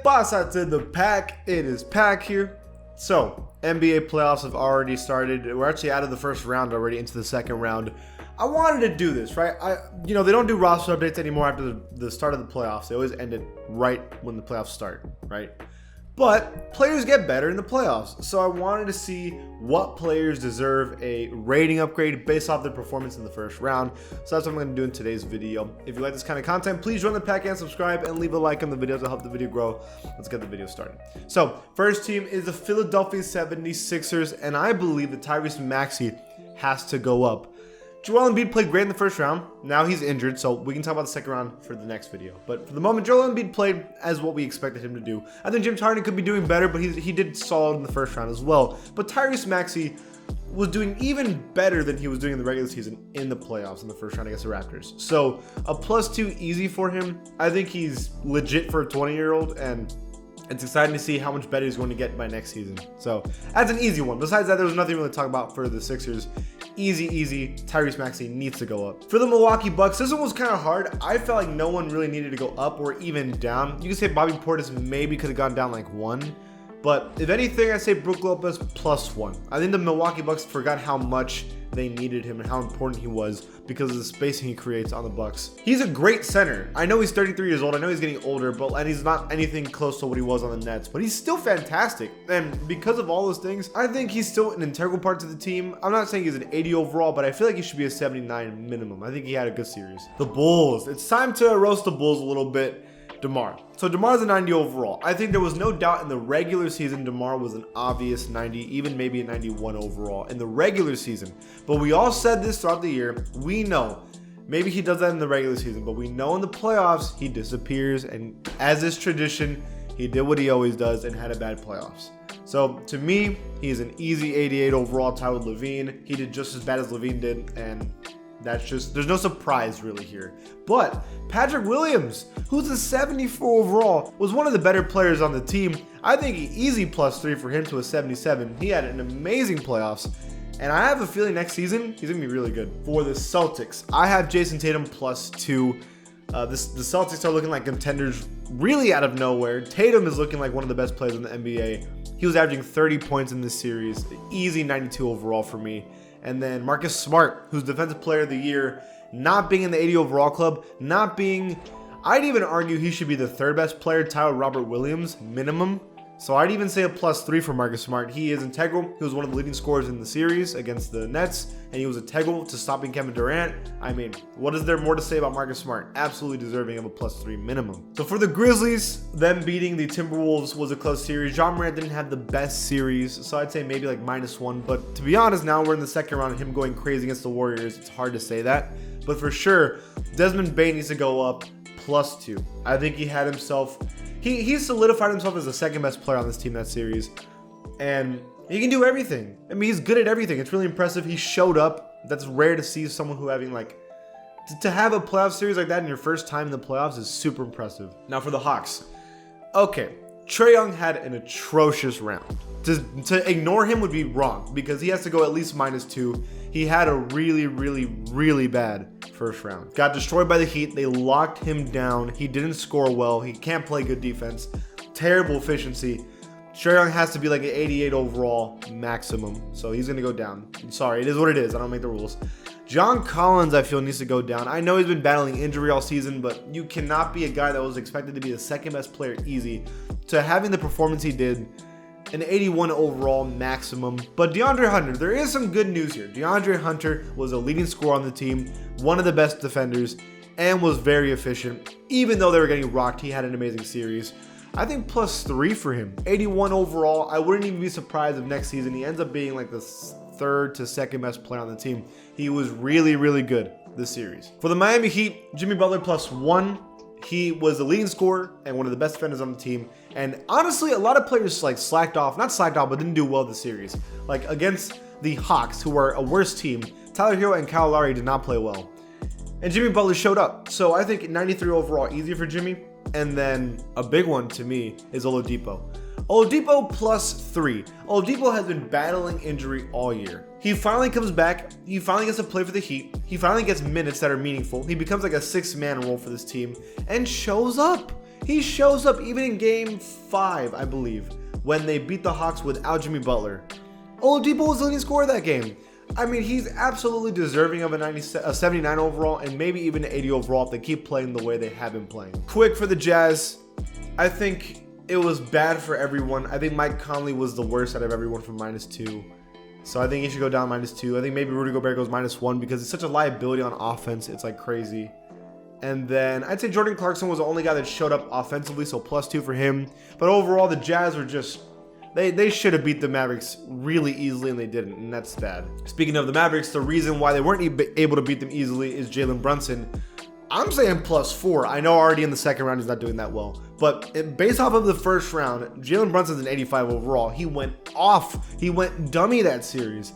pasa to the pack? It is Pack here. So, NBA playoffs have already started. We're actually out of the first round already into the second round. I wanted to do this, right? They don't do roster updates anymore after the start of the playoffs. They always end it right when the playoffs start, right? But players get better in the playoffs. So I wanted to see what players deserve a rating upgrade based off their performance in the first round. So that's what I'm going to do in today's video. If you like this kind of content, please join the pack and subscribe and leave a like on the video to help the video grow. Let's get the video started. So first team is the Philadelphia 76ers, and I believe that Tyrese Maxey has to go up. Joel Embiid played great in the first round. Now he's injured, so we can talk about the second round for the next video. But for the moment, Joel Embiid played as what we expected him to do. I think James Harden could be doing better, but he did solid in the first round as well. But Tyrese Maxey was doing even better than he was doing in the regular season in the playoffs in the first round against the Raptors. So a +2 easy for him. I think he's legit for a 20-year-old, and it's exciting to see how much better he's going to get by next season. So that's an easy one. Besides that, there was nothing really to talk about for the Sixers. Easy. Tyrese Maxey needs to go up. For the Milwaukee Bucks, this one was kind of hard. I felt like no one really needed to go up or even down. You could say Bobby Portis maybe could have gone down like 1. But if anything, I say Brook Lopez +1. I think the Milwaukee Bucks forgot how much they needed him and how important he was because of the spacing he creates on the Bucks. He's a great center. I know he's 33 years old. I know he's getting older, and he's not anything close to what he was on the Nets, but he's still fantastic. And because of all those things, I think he's still an integral part to the team. I'm not saying he's an 80 overall, but I feel like he should be a 79 minimum. I think he had a good series. The Bulls. It's time to roast the Bulls a little bit. DeMar. So DeMar's a 90 overall. I think there was no doubt in the regular season DeMar was an obvious 90, even maybe a 91 overall in the regular season. But we all said this throughout the year. We know maybe he does that in the regular season, but we know in the playoffs he disappears, and as is tradition, he did what he always does and had a bad playoffs. So to me, he's an easy 88 overall tied with Levine. He did just as bad as Levine did, and that's just, there's no surprise really here. But Patrick Williams, who's a 74 overall, was one of the better players on the team. I think easy +3 for him to a 77. He had an amazing playoffs, and I have a feeling next season he's gonna be really good. For the Celtics, I have Jason Tatum +2. The Celtics are looking like contenders really out of nowhere. Tatum is looking like one of the best players in the NBA. He was averaging 30 points in this series. Easy 92 overall for me. And then Marcus Smart, who's Defensive Player of the Year, not being in the 80 overall club, I'd even argue he should be the third best player, tied with Robert Williams, minimum. So I'd even say a +3 for Marcus Smart. He is integral. He was one of the leading scorers in the series against the Nets, and he was integral to stopping Kevin Durant. I mean, what is there more to say about Marcus Smart? Absolutely deserving of a +3 minimum. So for the Grizzlies, them beating the Timberwolves was a close series. Ja Morant didn't have the best series, so I'd say maybe like -1. But to be honest, now we're in the second round and him going crazy against the Warriors, it's hard to say that. But for sure, Desmond Bane needs to go up +2. I think he had himself... He solidified himself as the second best player on this team that series, and he can do everything. I mean, he's good at everything. It's really impressive. He showed up. That's rare to see someone who having like to have a playoff series like that in your first time in the playoffs is super impressive. Now for the Hawks, okay, Trae Young had an atrocious round. To ignore him would be wrong because he has to go at least -2. He had a really bad first round. Got destroyed by the Heat. They locked him down. He didn't score well. He can't play good defense. Terrible efficiency. Trae Young has to be like an 88 overall maximum. So he's going to go down. I'm sorry. It is what it is. I don't make the rules. John Collins, I feel, needs to go down. I know he's been battling injury all season, but you cannot be a guy that was expected to be the second best player easy to having the performance he did. An 81 overall maximum. But DeAndre Hunter, there is some good news here. DeAndre Hunter was a leading scorer on the team, one of the best defenders, and was very efficient. Even though they were getting rocked, he had an amazing series. I think +3 for him. 81 overall. I wouldn't even be surprised if next season he ends up being like the third to second best player on the team. He was really good this series. For the Miami Heat, Jimmy Butler +1. He was the leading scorer and one of the best defenders on the team. And honestly, a lot of players like not slacked off, but didn't do well this series. Like against the Hawks, who were a worse team, Tyler Hero and Kyle Lowry did not play well. And Jimmy Butler showed up. So I think 93 overall, easy for Jimmy. And then a big one to me is Oladipo. Oladipo +3. Oladipo has been battling injury all year. He finally comes back. He finally gets to play for the Heat. He finally gets minutes that are meaningful. He becomes like a 6-man role for this team and shows up. He shows up even in game 5, I believe, when they beat the Hawks without Jimmy Butler. Oladipo was the leading scorer that game. I mean, he's absolutely deserving of a 79 overall and maybe even an 80 overall if they keep playing the way they have been playing. Quick for the Jazz, I think it was bad for everyone. I think Mike Conley was the worst out of everyone from -2. So I think he should go down -2. I think maybe Rudy Gobert goes -1 because he's such a liability on offense. It's like crazy. And then I'd say Jordan Clarkson was the only guy that showed up offensively, so +2 for him. But overall, the Jazz were just... They should have beat the Mavericks really easily, and they didn't, and that's bad. Speaking of the Mavericks, the reason why they weren't able to beat them easily is Jalen Brunson. I'm saying +4. I know already in the second round he's not doing that well. But based off of the first round, Jalen Brunson's an 85 overall. He went off. He went dummy that series.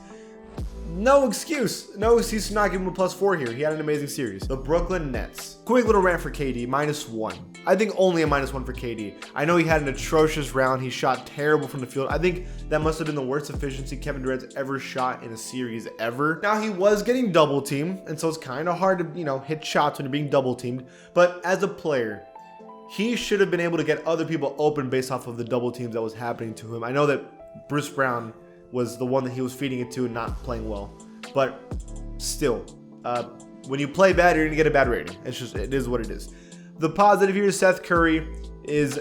No excuse. No excuse to not give him a +4 here. He had an amazing series. The Brooklyn Nets. Quick little rant for KD, -1. I think only a -1 for KD. I know he had an atrocious round. He shot terrible from the field. I think that must have been the worst efficiency Kevin Durant's ever shot in a series ever. Now, he was getting double teamed, and so it's kind of hard to, hit shots when you're being double teamed. But as a player, he should have been able to get other people open based off of the double teams that was happening to him. I know that Bruce Brown was the one that he was feeding it to and not playing well. But still, when you play bad, you're going to get a bad rating. It is what it is. The positive here is Seth Curry is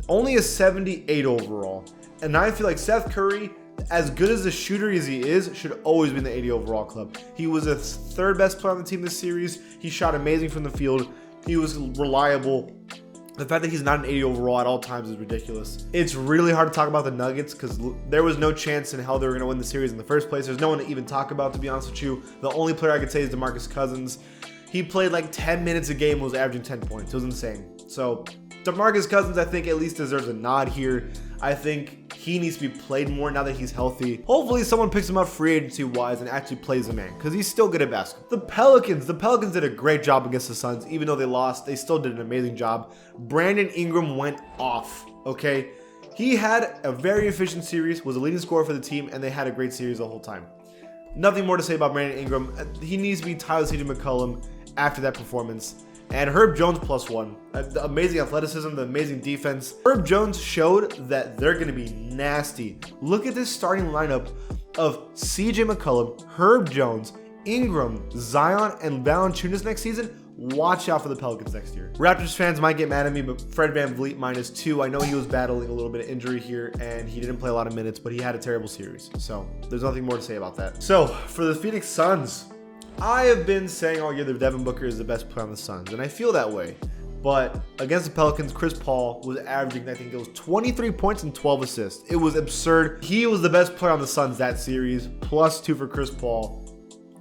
only a 78 overall. And I feel like Seth Curry, as good as a shooter as he is, should always be in the 80 overall club. He was the third best player on the team this series. He shot amazing from the field. He was reliable. The fact that he's not an 80 overall at all times is ridiculous. It's really hard to talk about the Nuggets because there was no chance in hell they were going to win the series in the first place. There's no one to even talk about, to be honest with you. The only player I could say is DeMarcus Cousins. He played like 10 minutes a game, was averaging 10 points. It was insane. So DeMarcus Cousins, I think, at least deserves a nod here. I think he needs to be played more now that he's healthy. Hopefully someone picks him up free agency wise and actually plays him in because he's still good at basketball. The Pelicans did a great job against the Suns. Even though they lost, they still did an amazing job. Brandon Ingram went off, okay? He had a very efficient series, was a leading scorer for the team, and they had a great series the whole time. Nothing more to say about Brandon Ingram. He needs to be Tyler C.J. McCollum after that performance. And Herb Jones +1. The amazing athleticism, the amazing defense. Herb Jones showed that they're going to be nasty. Look at this starting lineup of CJ McCollum, Herb Jones, Ingram, Zion, and Valanciunas next season. Watch out for the Pelicans next year. Raptors fans might get mad at me, but Fred VanVleet -2. I know he was battling a little bit of injury here, and he didn't play a lot of minutes, but he had a terrible series. So there's nothing more to say about that. So for the Phoenix Suns, I have been saying all year that Devin Booker is the best player on the Suns, and I feel that way. But against the Pelicans, Chris Paul was averaging, I think it was 23 points and 12 assists. It was absurd. He was the best player on the Suns that series, +2 for Chris Paul.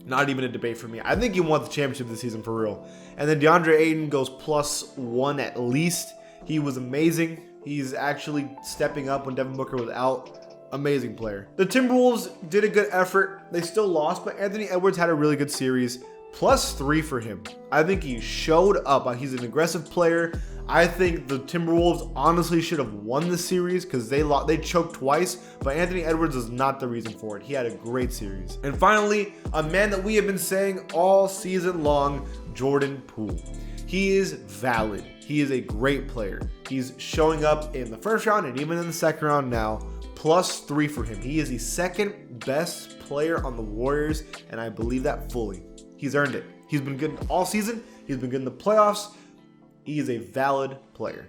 Not even a debate for me. I think he won the championship this season for real. And then DeAndre Ayton goes +1 at least. He was amazing. He's actually stepping up when Devin Booker was out. Amazing player. The Timberwolves did a good effort. They still lost, but Anthony Edwards had a really good series. +3 for him. I think he showed up. He's an aggressive player. I think the Timberwolves honestly should have won the series because they choked twice, but Anthony Edwards is not the reason for it. He had a great series. And finally, a man that we have been saying all season long, Jordan Poole. He is valid. He is a great player. He's showing up in the first round and even in the second round now. +3 for him. He is the second best player on the Warriors, and I believe that fully. He's earned it. He's been good all season. He's been good in the playoffs. He is a valid player.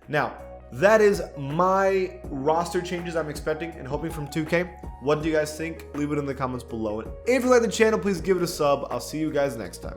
Now, that is my roster changes I'm expecting and hoping from 2K. What do you guys think? Leave it in the comments below. And if you like the channel, please give it a sub. I'll see you guys next time.